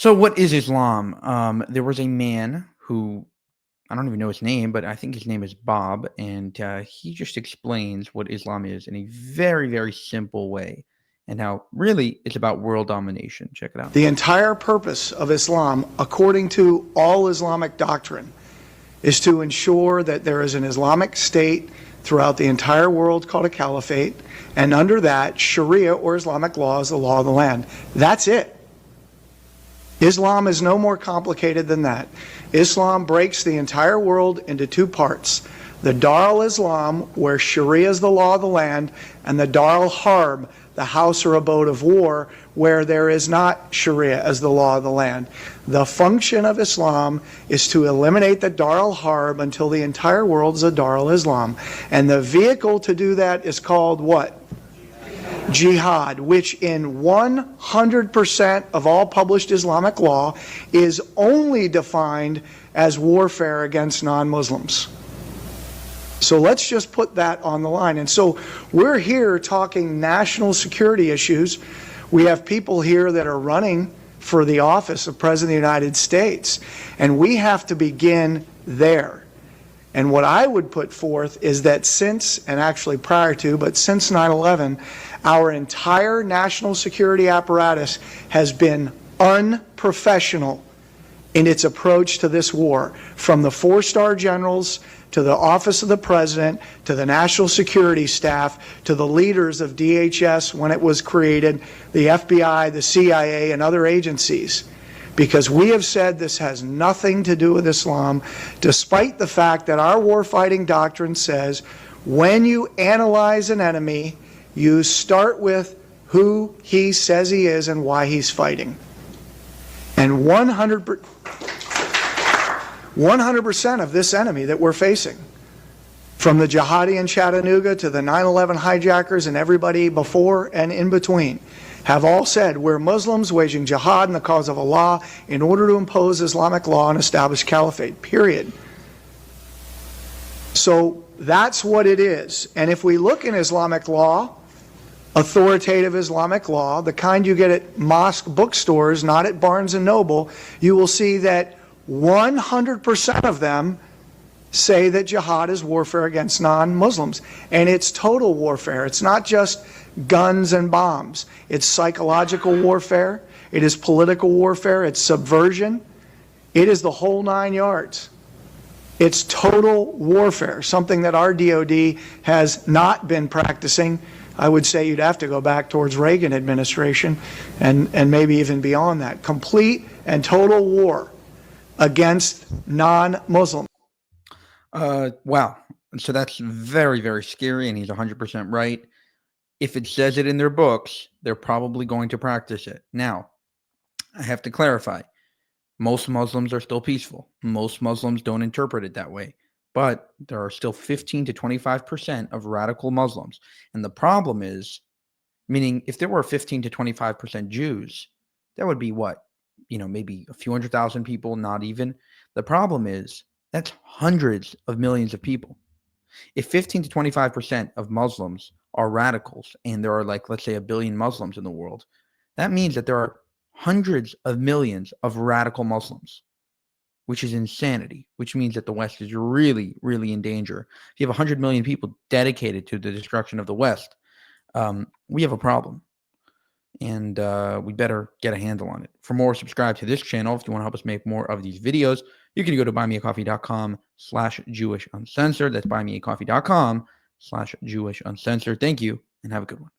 So what is Islam? There was a man who, I don't even know his name, but I think his name is Bob, and he just explains what Islam is in a very, very simple way, and how really it's about world domination. Check it out. The entire purpose of Islam, according to all Islamic doctrine, is to ensure that there is an Islamic state throughout the entire world called a caliphate, and under that, Sharia or Islamic law is the law of the land. That's it. Islam is no more complicated than that. Islam breaks the entire world into two parts. The Dar al-Islam, where Sharia is the law of the land, and the Dar al-Harb, the house or abode of war, where there is not Sharia as the law of the land. The function of Islam is to eliminate the Dar al-Harb until the entire world is a Dar al-Islam. And the vehicle to do that is called what? Jihad, which in 100% of all published Islamic law is only defined as warfare against non-Muslims. So let's just put that on the line. And so we're here talking national security issues. We have people here that are running for the office of President of the United States, and we have to begin there. And what I would put forth is that since, and actually prior to, but since 9/11, our entire national security apparatus has been unprofessional in its approach to this war, from the four-star generals to the office of the president, to the national security staff, to the leaders of DHS when it was created, the FBI, the CIA, and other agencies. Because we have said this has nothing to do with Islam, despite the fact that our warfighting doctrine says when you analyze an enemy, you start with who he says he is and why he's fighting. And 100% of this enemy that we're facing, from the jihadi in Chattanooga to the 9/11 hijackers and everybody before and in between, have all said we're Muslims waging jihad in the cause of Allah in order to impose Islamic law and establish caliphate, period. So that's what it is. And if we look in Islamic law, authoritative Islamic law, the kind you get at mosque bookstores, not at Barnes & Noble, you will see that 100% of them say that jihad is warfare against non-Muslims. And it's total warfare. It's not just guns and bombs. It's psychological warfare. It is political warfare. It's subversion. It is the whole 9 yards. It's total warfare, something that our DOD has not been practicing. I would say you'd have to go back towards Reagan administration and maybe even beyond that. Complete and total war against non-Muslims. Wow. So that's very, very scary, and he's 100% right. If it says it in their books, they're probably going to practice it. Now, I have to clarify. Most Muslims are still peaceful. Most Muslims don't interpret it that way. But there are still 15 to 25% of radical Muslims. And the problem is, meaning if there were 15 to 25% Jews, that would be what? Maybe a few 100,000 people, not even. The problem is, that's hundreds of millions of people. If 15 to 25% of Muslims are radicals, and there are, like, let's say, 1 billion Muslims in the world, that means that there are hundreds of millions of radical Muslims, which is insanity, which means that the West is really, really in danger. If you have 100 million people dedicated to the destruction of the West, we have a problem. And we better get a handle on it. For more, subscribe to this channel. If you want to help us make more of these videos, you can go to buymeacoffee.com/JewishUncensored. That's buymeacoffee.com/JewishUncensored. Thank you, and have a good one.